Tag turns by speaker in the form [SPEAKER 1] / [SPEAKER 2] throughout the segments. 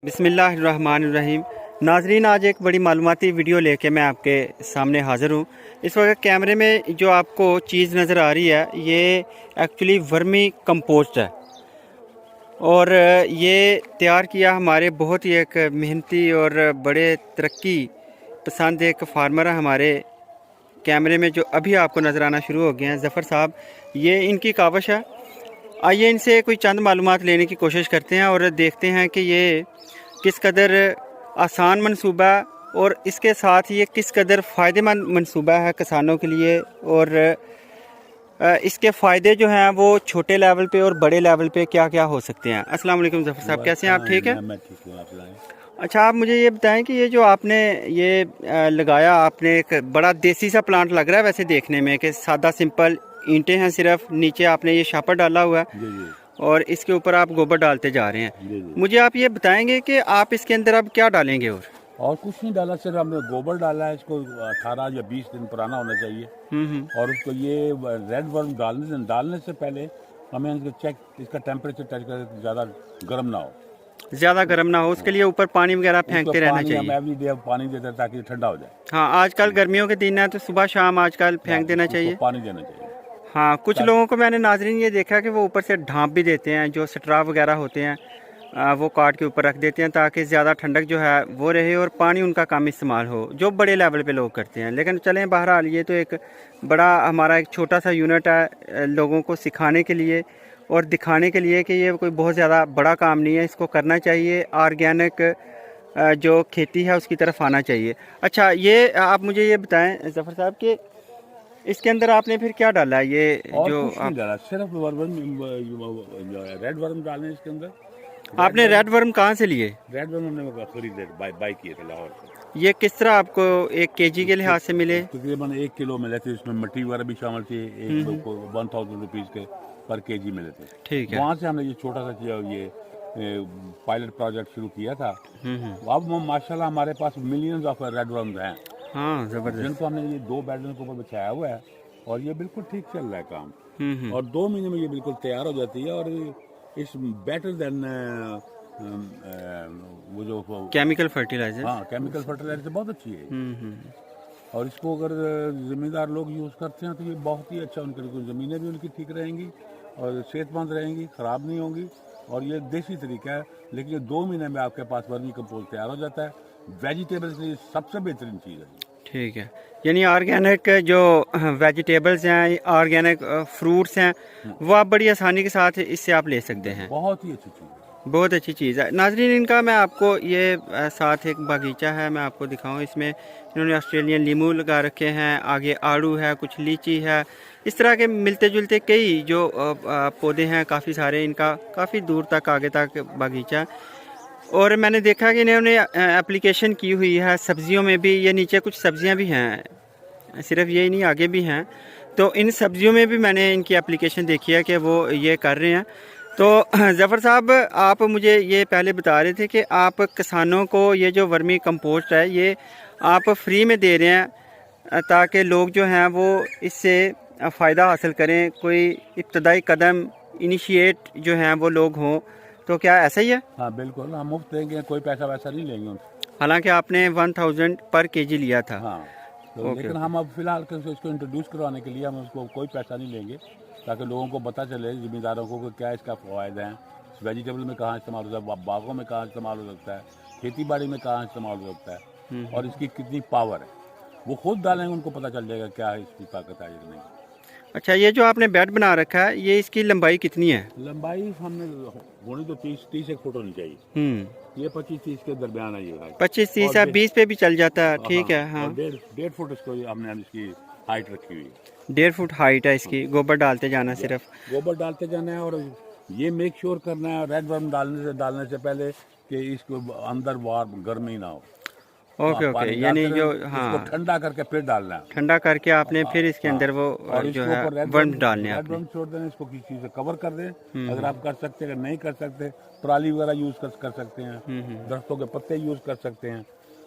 [SPEAKER 1] बिस्मिल्लाहिर्रहमानिर्रहीम। नाजरीन, आज एक बड़ी मालूमाती वीडियो लेके मैं आपके सामने हाज़िर हूँ। इस वक्त कैमरे में जो आपको चीज़ नज़र आ रही है ये एक्चुअली वर्मी कंपोस्ट है और ये तैयार किया हमारे बहुत ही एक मेहनती और बड़े तरक्की पसंद एक फार्मर है हमारे कैमरे में, जो अभी आपको नज़र आना शुरू हो गए हैं, ज़फ़र साहब। ये इनकी कावश है। आइए इनसे कोई चंद मालूमात लेने की कोशिश करते हैं और देखते हैं कि ये किस कदर आसान मंसूबा और इसके साथ ये किस कदर फ़ायदेमंद मंसूबा है किसानों के लिए, और इसके फ़ायदे जो हैं वो छोटे लेवल पे और बड़े लेवल पे क्या क्या हो सकते हैं। अस्सलाम वालेकुम ज़फ़र साहब, कैसे हैं आप? ठीक है,
[SPEAKER 2] मैं ठीक हूँ, आप बताएं।
[SPEAKER 1] अच्छा, आप मुझे ये बताएं कि ये जो आपने ये लगाया, आपने एक बड़ा देसी सा प्लांट लग रहा है वैसे देखने में, कि सादा सिंपल ईंटें हैं सिर्फ, नीचे आपने ये शापर डाला हुआ है
[SPEAKER 2] जी जी
[SPEAKER 1] और इसके ऊपर आप गोबर डालते जा रहे हैं।
[SPEAKER 2] जी जी।
[SPEAKER 1] मुझे आप ये बताएंगे कि आप इसके अंदर अब क्या डालेंगे?
[SPEAKER 2] और कुछ नहीं डाला, सिर्फ हमने गोबर डाला है। इसको 18 या 20 दिन पुराना होना चाहिए। और उसको ये रेड वर्म डालने से पहले हमें इसका टेम्परेचर टच कर, ज़्यादा गर्म ना हो,
[SPEAKER 1] ज़्यादा गर्म ना हो, उसके लिए ऊपर पानी वगैरह फेंकते रहना चाहिए।
[SPEAKER 2] हम एवरी डे पानी देते हैं ताकि ठंडा हो जाए।
[SPEAKER 1] हाँ, आजकल गर्मियों के दिन है तो सुबह शाम आजकल फेंक देना चाहिए,
[SPEAKER 2] पानी देना चाहिए।
[SPEAKER 1] हाँ, कुछ लोगों को मैंने नाजरीन ये देखा कि वो ऊपर से ढाँप भी देते हैं, जो स्ट्रा वगैरह होते हैं वो काट के ऊपर रख देते हैं ताकि ज़्यादा ठंडक जो है वो रहे और पानी उनका कम इस्तेमाल हो, जो बड़े लेवल पे लोग करते हैं। लेकिन चलें, बहरहाल ये तो एक बड़ा हमारा एक छोटा सा यूनिट है लोगों को सिखाने के लिए और दिखाने के लिए कि ये कोई बहुत ज़्यादा बड़ा काम नहीं है, इसको करना चाहिए, ऑर्गेनिक जो खेती है उसकी तरफ आना चाहिए। अच्छा, ये आप मुझे ये बताएं ज़फ़र साहब कि इसके अंदर आपने फिर क्या डाला है? ये
[SPEAKER 2] और
[SPEAKER 1] जो
[SPEAKER 2] कुछ नहीं डाला, सिर्फ रेड वर्म डालने इसके अंदर।
[SPEAKER 1] आपने रेड वर्म कहाँ से लिए?
[SPEAKER 2] रेड वर्म हमने खरीदे, बाई किए थे लाहौर से।
[SPEAKER 1] ये किस तरह आपको एक केजी के लिहाज से मिले?
[SPEAKER 2] तकरीबन 1 किलो मिले थे, इसमें मिट्टी वगैरह भी शामिल थी। 1000 रुपीज़ के पर केजी मिले थे।
[SPEAKER 1] ठीक है।
[SPEAKER 2] वहाँ से हमने ये छोटा सा ये पायलट प्रोजेक्ट शुरू किया था। अब माशाल्लाह हमारे पास मिलियंस ऑफ रेड वर्म्स हैं।
[SPEAKER 1] हाँ, ज़बरदस्त।
[SPEAKER 2] जिनको हमने ये 2 बेडों के ऊपर बिछाया हुआ है और ये बिल्कुल ठीक चल रहा है काम। और 2 महीने में ये बिल्कुल तैयार हो जाती है और इस बेटर देन वो जो
[SPEAKER 1] केमिकल फर्टिलाइजर।
[SPEAKER 2] हाँ, केमिकल फर्टिलाइजर से बहुत अच्छी है। और इसको अगर ज़मींदार लोग यूज़ करते हैं तो ये बहुत ही अच्छा, उनके लिए ज़मीनें भी उनकी ठीक रहेंगी और सेहतमंद रहेंगी, ख़राब नहीं होंगी। और ये देसी तरीका है, लेकिन ये 2 महीने में आपके पास वर्मी कंपोस्ट तैयार हो जाता है। वेजिटेबल्स के लिए सबसे बेहतरीन चीज़ है। ठीक
[SPEAKER 1] है, यानी ऑर्गेनिक जो वेजिटेबल्स हैं, ऑर्गेनिक फ्रूट्स हैं, वो आप बड़ी आसानी के साथ इससे आप ले सकते हैं।
[SPEAKER 2] बहुत ही अच्छी चीज़ है,
[SPEAKER 1] बहुत अच्छी चीज़ है। नाजरीन, इनका मैं आपको ये साथ एक बागीचा है, मैं आपको दिखाऊं। इसमें इन्होंने ऑस्ट्रेलियन लीमू लगा रखे हैं, आगे आड़ू है, कुछ लीची है, इस तरह के मिलते जुलते कई जो पौधे हैं, काफ़ी सारे। इनका काफ़ी दूर तक आगे तक बागीचा। और मैंने देखा कि इन्होंने एप्लीकेशन की हुई है सब्जियों में भी। ये नीचे कुछ सब्जियां भी हैं, सिर्फ ये नहीं, आगे भी हैं। तो इन सब्जियों में भी मैंने इनकी एप्लीकेशन देखी है कि वो ये कर रहे हैं। तो ज़फ़र साहब, आप मुझे ये पहले बता रहे थे कि आप किसानों को ये जो वर्मी कंपोस्ट है ये आप फ्री में दे रहे हैं ताकि लोग जो हैं वो इससे फ़ायदा हासिल करें, कोई इब्तदाई कदम इनिशिएट जो हैं वो लोग हों। तो क्या ऐसा ही है?
[SPEAKER 2] हाँ बिल्कुल, हम मुफ्त देंगे, कोई पैसा वैसा नहीं लेंगे उनसे।
[SPEAKER 1] हालांकि आपने 1000 पर केजी लिया था।
[SPEAKER 2] हाँ, तो लेकिन हम अब फिलहाल इसको इंट्रोड्यूस करवाने के लिए हम उसको कोई पैसा नहीं लेंगे, ताकि लोगों को पता चले, ज़मींदारों को, कि क्या इसका फ़ायदा है, वेजिटेबल में कहाँ इस्तेमाल हो सकता है, बागों में कहाँ इस्तेमाल हो सकता है, खेती बाड़ी में कहाँ इस्तेमाल हो सकता है और इसकी कितनी पावर है। वो खुद डालेंगे, उनको पता चल जाएगा क्या है इसकी ताकत है या नहीं।
[SPEAKER 1] अच्छा, ये जो आपने बेड बना रखा है, ये इसकी लंबाई कितनी है?
[SPEAKER 2] लंबाई हमने होनी तो 30 एक फुट होनी चाहिए। ये 25-30 के दरमियान है। ये
[SPEAKER 1] 25-30 है, 20 पे भी चल जाता है। ठीक है। हाँ,
[SPEAKER 2] 1.5 फुट इसको हमने इसकी हाइट रखी हुई है।
[SPEAKER 1] 1.5 फुट हाइट है इसकी। गोबर डालते जाना, सिर्फ
[SPEAKER 2] गोबर डालते जाना है। और ये मेक श्योर करना है रेड वर्म डालने से पहले कि इसको अंदर वार्म गर्म ही ना हो।
[SPEAKER 1] ओके ओके, यानी जो, हाँ,
[SPEAKER 2] ठंडा करके फिर डालना है।
[SPEAKER 1] ठंडा करके आपने फिर इसके अंदर वो जो है वर्म डालने हैं।
[SPEAKER 2] रेड वर्म छोड़ देना, इसको किसी चीज़ से कवर कर दें अगर आप कर सकते हैं। अगर नहीं कर सकते, पराली वगैरह यूज़ कर सकते हैं, दरख्तों के पत्ते यूज़ कर सकते हैं।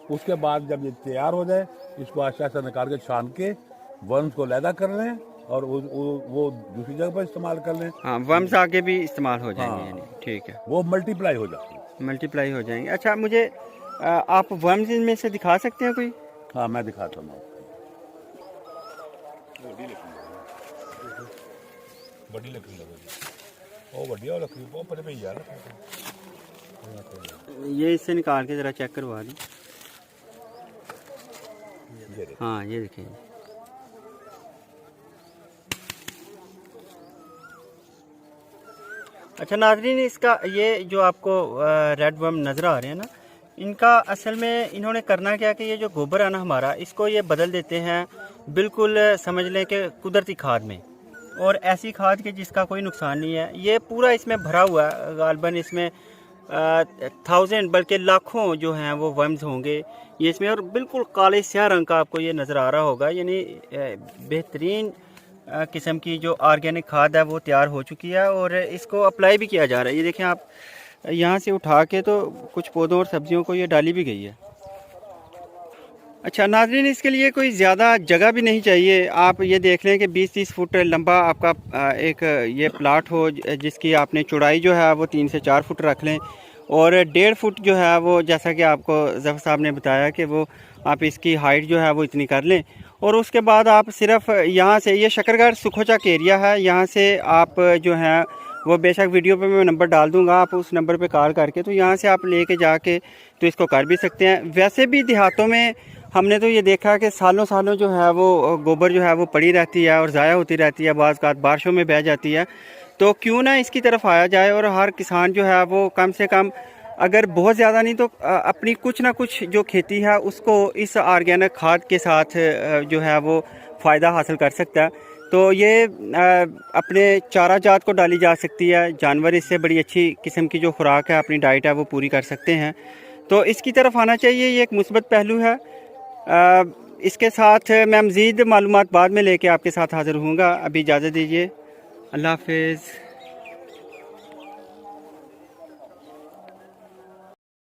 [SPEAKER 2] उसके बाद जब ये तैयार हो जाए, इसको आस्ता आस्ता निकाल के छान के वर्म्स को लैदा कर लें और वो दूसरी जगह पर इस्तेमाल कर लें।
[SPEAKER 1] हाँ, वर्म्स आगे भी इस्तेमाल हो जाएंगे। यानी ठीक है,
[SPEAKER 2] वो मल्टीप्लाई हो जाती है।
[SPEAKER 1] मल्टीप्लाई हो जाएंगे। अच्छा, मुझे आप वर्म्स इनमें से दिखा सकते हैं कोई?
[SPEAKER 2] हाँ, मैं दिखाता हूँ आपको। बड़ी लकड़ी लगेगी, वो बढ़िया लकड़ी बहुत बड़े पे यार।
[SPEAKER 1] ये इससे निकाल के ज़रा चेक करवा दी। हाँ, ये देखें। अच्छा नाज़रीन, इसका ये जो आपको रेड वर्म नज़र आ रहे हैं ना, इनका असल में इन्होंने करना क्या कि ये जो गोबर है ना हमारा, इसको ये बदल देते हैं बिल्कुल समझ लें कि कुदरती खाद में, और ऐसी खाद के जिसका कोई नुकसान नहीं है। ये पूरा इसमें भरा हुआ है, गालबन इसमें 1000 बल्कि लाखों जो हैं वो वर्म्स होंगे ये इसमें, और बिल्कुल काले स्याह रंग का आपको ये नज़र आ रहा होगा। यानी बेहतरीन किस्म की जो ऑर्गेनिक खाद है वो तैयार हो चुकी है और इसको अप्लाई भी किया जा रहा है। ये देखें आप, यहाँ से उठा के तो कुछ पौधों और सब्जियों को ये डाली भी गई है। अच्छा नाज़रीन, इसके लिए कोई ज़्यादा जगह भी नहीं चाहिए। आप ये देख लें कि 20-30 फुट लंबा आपका एक ये प्लाट हो, जिसकी आपने चौड़ाई जो है वो 3 से 4 फुट रख लें, और 1.5 फुट जो है वो, जैसा कि आपको ज़फ़र साहब ने बताया कि वो आप इसकी हाइट जो है वो इतनी कर लें। और उसके बाद आप सिर्फ यहाँ से, ये शकरगढ़ सुखोचक एरिया है, यहाँ से आप जो है वो बेशक वीडियो पे मैं नंबर डाल दूंगा, आप उस नंबर पे कॉल करके तो यहाँ से आप लेके जाके तो इसको कर भी सकते हैं। वैसे भी देहातों में हमने तो ये देखा कि सालों सालों जो है वो गोबर जो है वो पड़ी रहती है और ज़ाया होती रहती है, बाज़ औक़ात बारिशों में बह जाती है। तो क्यों ना इसकी तरफ आया जाए और हर किसान जो है वो कम से कम, अगर बहुत ज़्यादा नहीं तो अपनी कुछ ना कुछ जो खेती है उसको इस ऑर्गेनिक खाद के साथ जो है वो फ़ायदा हासिल कर सकता है। तो ये अपने चारा जात को डाली जा सकती है, जानवर इससे बड़ी अच्छी किस्म की जो खुराक है, अपनी डाइट है वो पूरी कर सकते हैं। तो इसकी तरफ आना चाहिए, ये एक मुस्बत पहलू है। इसके साथ मैं मज़ीद मालूमात बाद में लेके आपके साथ हाज़िर होऊंगा। अभी इजाज़त दीजिए, अल्लाह हाफ़िज़।